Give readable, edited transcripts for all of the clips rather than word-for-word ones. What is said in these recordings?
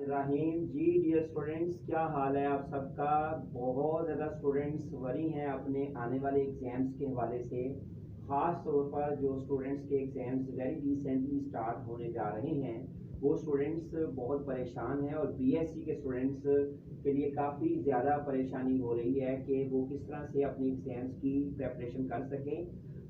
बिस्मिल्लाहिर्रहमानिर्रहीम। जी dear students, क्या हाल है आप सबका। बहुत ज़्यादा स्टूडेंट्स वरी हैं अपने आने वाले एग्ज़ाम्स के हवाले से। ख़ास तौर पर जो स्टूडेंट्स के एग्ज़ाम्स वेरी रिसेंटली स्टार्ट होने जा रहे हैं वो स्टूडेंट्स बहुत परेशान हैं और बीएससी के स्टूडेंट्स के लिए काफ़ी ज़्यादा परेशानी हो रही है कि वो किस तरह से अपनी एग्ज़ाम्स की प्रेपरेशन कर सकें।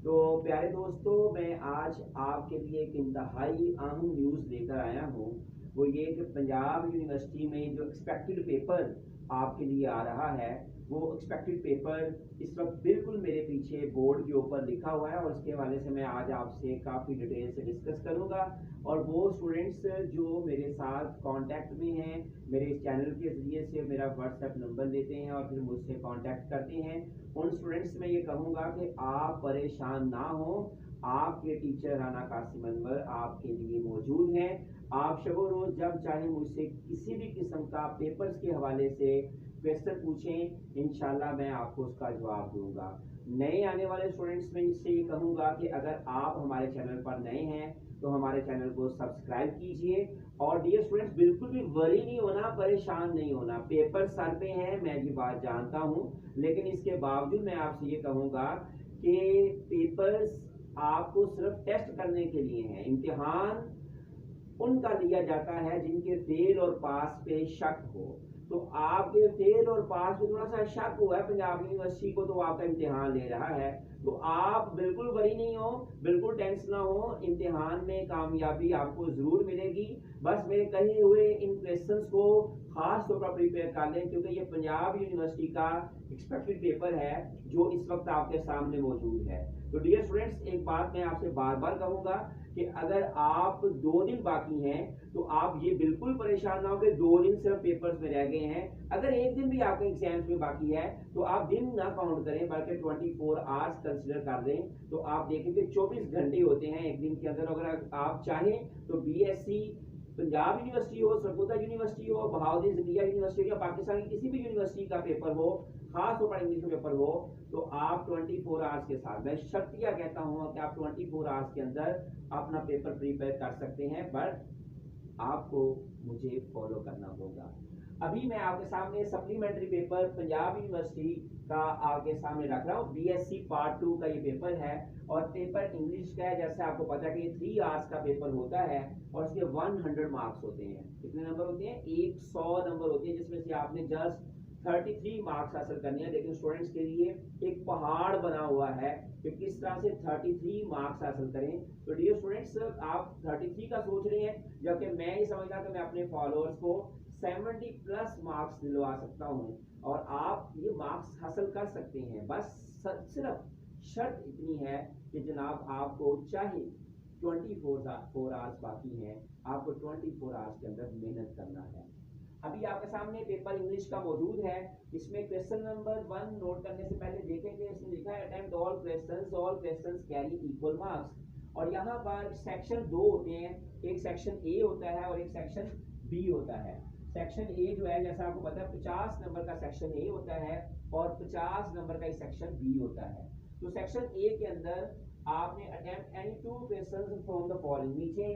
तो प्यारे दोस्तों, मैं आज आपके लिए एक इंतहाई अहम न्यूज़ लेकर आया हूँ। वो ये कि पंजाब यूनिवर्सिटी में जो एक्सपेक्टेड पेपर आपके लिए आ रहा है वो एक्सपेक्टेड पेपर इस वक्त बिल्कुल मेरे पीछे बोर्ड के ऊपर लिखा हुआ है और उसके हवाले से मैं आज आपसे काफ़ी डिटेल से डिस्कस करूंगा। और वो स्टूडेंट्स जो मेरे साथ कांटेक्ट में हैं, मेरे इस चैनल के ज़रिए से मेरा व्हाट्सएप नंबर लेते हैं और फिर मुझसे कांटेक्ट करते हैं, उन स्टूडेंट्स में ये कहूँगा कि आप परेशान ना हो। आपके टीचर राना कासिम अनवर आपके लिए मौजूद हैं। आप शबो रोज़ जब चाहे मुझसे किसी भी किस्म का पेपर्स के हवाले से क्वेश्चन पूछें, इंशाल्लाह मैं आपको उसका जवाब दूंगा। नए आने वाले स्टूडेंट्स में इससे ये कहूँगा कि अगर आप हमारे चैनल पर नए हैं तो हमारे चैनल को सब्सक्राइब कीजिए। और डियर स्टूडेंट्स, बिल्कुल भी वरी नहीं होना, परेशान नहीं होना। पेपर सर पे है, मैं ये बात जानता हूँ, लेकिन इसके बावजूद मैं आपसे ये कहूँगा कि पेपर्स आपको सिर्फ टेस्ट करने के लिए हैं। इम्तिहान उनका लिया जाता है जिनके फेल और पास पे शक हो। तो आपके फेल और पास पे थोड़ा सा शक हुआ है पंजाब यूनिवर्सिटी को, तो आपका इम्तिहान ले रहा है। तो आप बिल्कुल वरी नहीं हो, बिल्कुल टेंशन ना हो, इम्तिहान में कामयाबी आपको जरूर मिलेगी। बस मेरे कहे हुए इन क्वेश्चंस को खास तौर पर प्रिपेयर कर लें, क्योंकि ये पंजाब यूनिवर्सिटी का एक्सपेक्टेड पेपर है जो इस वक्त आपके सामने मौजूद है। तो डियर स्टूडेंट्स, एक बात मैं आपसे बार बार कहूंगा कि अगर आप 2 दिन बाकी हैं तो आप ये बिल्कुल परेशान ना हो कि 2 दिन सिर्फ पेपर्स में रह गए हैं। अगर एक दिन भी आपके एग्जाम्स में बाकी है तो आप दिन ना काउंट करें, बल्कि 24 आवर्स कंसिडर कर दें। तो आप देखें कि 24 घंटे होते हैं एक दिन के अंदर। अगर आप चाहें तो बीएससी पंजाब यूनिवर्सिटी हो, सरगोदा यूनिवर्सिटी हो, बहाउद्दीन ज़िया यूनिवर्सिटी या पाकिस्तान की किसी भी यूनिवर्सिटी का पेपर हो, खास तौर पर इंग्लिश में पेपर हो, तो आप 24 आवर्स के साथ, मैं शर्तिया कहता हूँ कि आप 24 आवर्स के अंदर अपना पेपर प्रिपेयर कर सकते हैं। बट आपको मुझे फॉलो करना होगा। अभी मैं आपके सामने सप्लीमेंट्री पेपर पंजाब यूनिवर्सिटी का आपके सामने रख रहा हूँ। बीएससी पार्ट 2 का ये पेपर है और पेपर इंग्लिश का है। जैसे आपको पता है कि ये 3 आवर्स का पेपर होता है और इसके 100 मार्क्स होते हैं। कितने नंबर होते हैं? 100 नंबर होते हैं, जिसमें से आपने जस्ट 33 मार्क्स हासिल करने हैं। लेकिन स्टूडेंट्स के लिए एक पहाड़ बना हुआ है कि किस तरह से 33 मार्क्स हासिल करें। तो डियर स्टूडेंट्स, आप 33 का सोच रहे हैं, जबकि मैं ये समझता कि मैं अपने फॉलोअर्स को 70 प्लस मार्क्स दिलवा सकता हूं और आप ये मार्क्स हासिल कर सकते हैं। बस सिर्फ शर्त इतनी है कि जनाब आपको चाहे 24 आवर्स बाकी हैं, आपको 24 आवर्स के अंदर मेहनत करना है। अभी आपके सामने पेपर इंग्लिश का मौजूद है। इसमें क्वेश्चन नंबर 1 नोट करने से पहले देखेंगे, इसमें लिखा है attempt all questions carry equal marks. और यहाँ पर सेक्शन 2 होते हैं, एक सेक्शन ए होता है और एक सेक्शन बी होता है। सेक्शन ए जो है, जैसा आपको पता है, 50 नंबर का सेक्शन ए होता है और 50 नंबर का सेक्शन बी होता है। तो सेक्शन ए के अंदर आपने attempt any 2 questions from the following, नीचे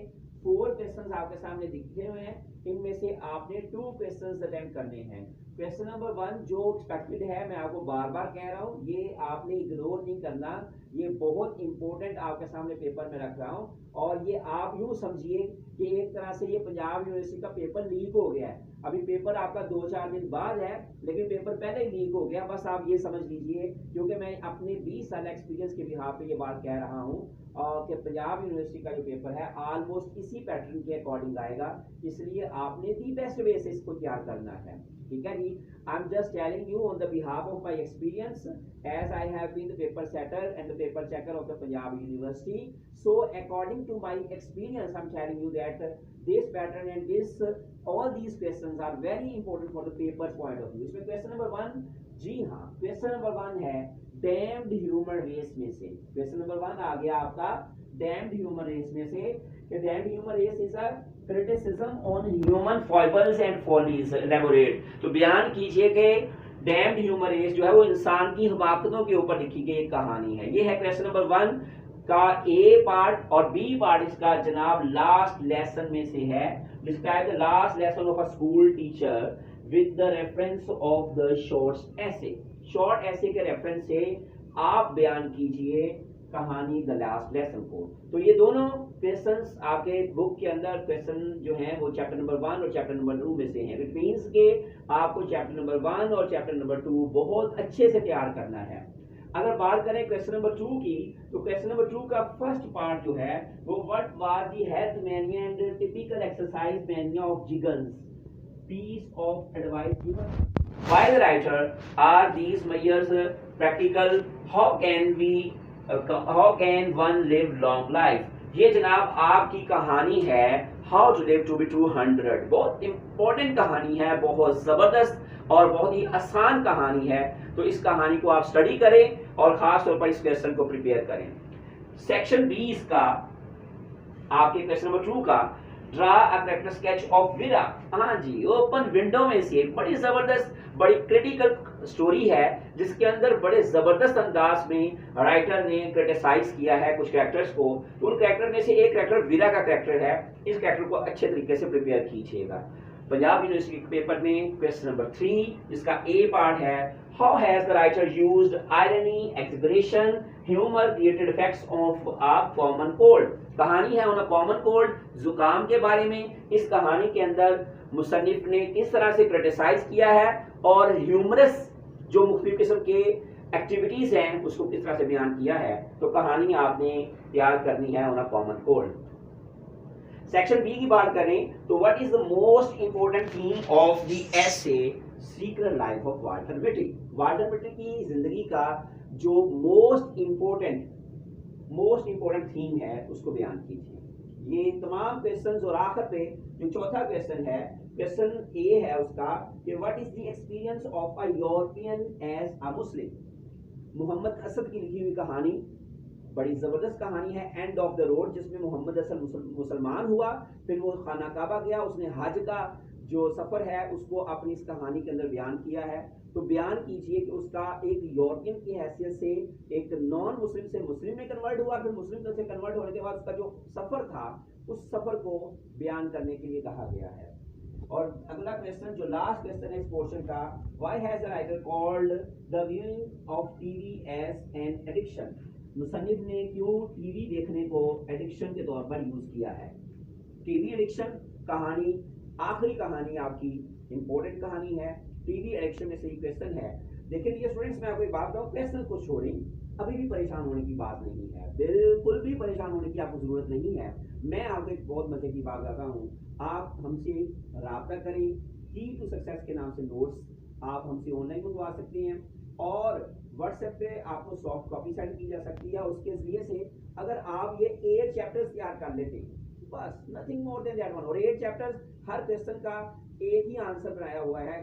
4 क्वेश्चंस आपके सामने दिखे हुए हैं, इनमें से आपने 2 क्वेश्चंस अटेम्प्ट करने हैं। क्वेश्चन नंबर 1 जो एक्सपेक्टेड है, मैं आपको बार बार कह रहा हूँ, ये आपने इग्नोर नहीं करना, ये बहुत इंपॉर्टेंट आपके सामने पेपर में रख रहा हूँ। और ये आप यूं समझिए कि एक तरह से ये पंजाब यूनिवर्सिटी का पेपर लीक हो गया है। अभी पेपर आपका 2-4 दिन बाद है, लेकिन पेपर पहले ही लीक हो गया, बस आप ये समझ लीजिए। क्योंकि मैं अपने 20 साल एक्सपीरियंस के बिहाफ पे ये बात कह रहा हूँ और कि पंजाब यूनिवर्सिटी का जो पेपर है ऑलमोस्ट इसी पैटर्न के अकॉर्डिंग आएगा, इसलिए आपने दी बेस्ट वे से इसको तैयार करना है। ठीक है जी, I am just telling you on the behalf of my experience as I have been the paper setter and the paper checker of the Punjab university. So according to my experience I am telling you that this pattern and this all these questions are very important for the paper point of view. इसमें question number 1, जी हाँ, question number 1 है damped human race में से। Question number 1 आ गया आपका damped human race में से। Damned human race is a criticism on human foibles and follies elaborate. तो बयान कीजिए कि डैम्ड ह्यूमन रेस जो है वो इंसान की हमाकतों के ऊपर लिखी गई एक कहानी है। ये है क्वेश्चन नंबर 1 का ए पार्ट और बी पार्ट इसका जनाब लास्ट लेसन में से है। Describe the last lesson of a school teacher with the reference of the short ऐसे। शॉर्ट ऐसे के रेफरेंस से आप बयान कीजिए कहानी द लास्ट लेसन को। तो ये दोनों क्वेश्चंस आपके बुक के अंदर क्वेश्चन जो हैं वो चैप्टर नंबर 1 और चैप्टर नंबर 2 में से हैं। इट मींस के आपको चैप्टर नंबर 1 और चैप्टर नंबर 2 बहुत अच्छे से तैयार करना है। अगर बात करें क्वेश्चन नंबर 2 की, तो क्वेश्चन नंबर 2 का फर्स्ट पार्ट जो है वो what was the health mania and typical exercise mania of Jiggins, piece of advice given by the writer, are these measures practical, how can one live long life. ये जनाब आपकी कहानी है how to live to be 200। बहुत important कहानी है, बहुत जबरदस्त और बहुत ही आसान कहानी है। तो इस कहानी को आप स्टडी करें और खास तौर पर इस क्वेश्चन को प्रिपेयर करें। सेक्शन 20 का आपके क्वेश्चन नंबर 2 का draw a character sketch of Veera. हाँ जी, ओपन विंडो में से एक बड़ी जबरदस्त बड़ी क्रिटिकल स्टोरी है जिसके अंदर बड़े जबरदस्त अंदाज में राइटर ने क्रिटिसाइज किया है कुछ कैरेक्टर्स को। तो उन कैरेक्टर में से एक कैरेक्टर वीरा का कैरेक्टर है। इस कैरेक्टर को अच्छे तरीके से प्रिपेयर कीजिएगा। पंजाब यूनिवर्सिटी के पेपर में क्वेश्चन नंबर 3 जिसका ए पार्ट है, how has the writer used irony, exaggeration, humour created effects of a common cold. कहानी है ऑन अ कॉमन कोल्ड, जुकाम के बारे में। इस कहानी के अंदर मुसन्निफ ने किस तरह से क्रिटिसाइज किया है और ह्यूमरस जो मुख्तलिफ किस्म के एक्टिविटीज हैं उसको किस तरह से बयान किया है। तो कहानी आपने तैयार करनी है on a common cold. Section B की बात करें तो what is the most important theme of the essay secret life of Walter Mitty. Walter Mitty की जिंदगी का जो मोस्ट इंपोर्टेंट थीम है उसको बयान कीजिए। ये तमाम क्वेश्चंस और आखिर पे जो चौथा क्वेश्चन है, क्वेश्चन ए है उसका कि what is the experience of a European as a Muslim. Mohammad Asad की लिखी हुई कहानी बड़ी जबरदस्त कहानी है, एंड ऑफ द रोड, जिसमें मोहम्मद असद मुसलमान हुआ, फिर वो खाना काबा गया, उसने हज का जो सफर है उसको अपनी इस कहानी के अंदर बयान किया है। तो बयान कीजिए कि उसका एक यूरोपियन की हैसियत से एक नॉन मुस्लिम से मुस्लिम में कन्वर्ट हुआ, फिर मुस्लिम से कन्वर्ट होने के बाद उसका जो सफर था उस सफर को बयान करने के लिए कहा गया है। और अगला क्वेश्चन जो लास्ट क्वेश्चन है इस पोर्शन का, why has the writer called the viewing of TV as an addiction. मुसन्निफ ने क्यों टीवी देखने को एडिक्शन के तौर पर यूज किया है। टीवी एडिक्शन कहानी, आखिरी कहानी आपकी इंपॉर्टेंट कहानी है, टीवी एडिक्शन में से ही क्वेश्चन है। देखिए ये स्टूडेंट्स, मैं आपको एक बात बताऊं, क्वेश्चन को छोड़ें, अभी भी परेशान होने की बात नहीं है, बिल्कुल भी परेशान होने की आपको जरूरत नहीं है। मैं आपको एक बहुत मजे की बात बताता हूँ, आप हमसे राब्ता करें, की टू सक्सेस के नाम से नोट्स आप हमसे ऑनलाइन मंगवा सकते हैं और व्हाट्सएप पे आपको सॉफ्ट कॉपी सेंड की जा सकती है। उसके जरिए से अगर आप ये 8 चैप्टर्स तैयार कर लेते हैं, बस nothing more than that one, और 8 चैप्टर्स, हर क्वेश्चन का एक ही आंसर बनाया हुआ है।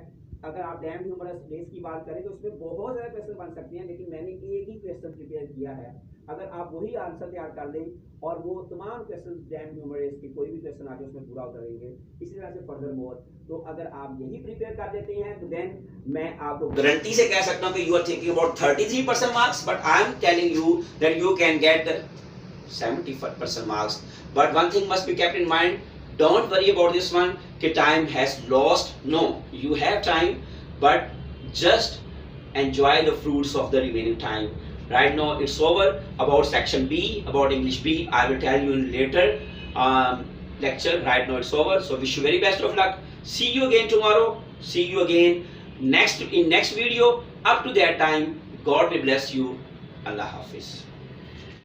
अगर आप डैम ह्यूमरस बेस की बात करें तो उसमें बहुत ज़्यादा क्वेश्चन बन सकते हैं, लेकिन मैंने एक ही क्वेश्चन प्रिपेयर किया है। अगर आप वही आंसर तैयार कर लें और वो तमाम क्वेश्चन डैम ह्यूमरस के कोई भी क्वेश्चन आके उसमें पूरा उतरेंगे। इसी तरह से फर्दर मोर, तो अगर आप यही प्रिपेयर कर देते हैं तो देन मैं आपको गारंटी से कह सकता हूं कि you are thinking about 33% marks, but I am telling you that you can get 75% marks. But one thing must be kept in mind, don't worry about this one कि time has lost. No, you have time, but just enjoy the fruits of the remaining time. Right now it's over. About section B, about English B, I will tell you in later lecture. Right now it's over, so wish you very best of luck. See you again tomorrow. See you again next video. Up to that time, God will bless you. Allah Hafiz.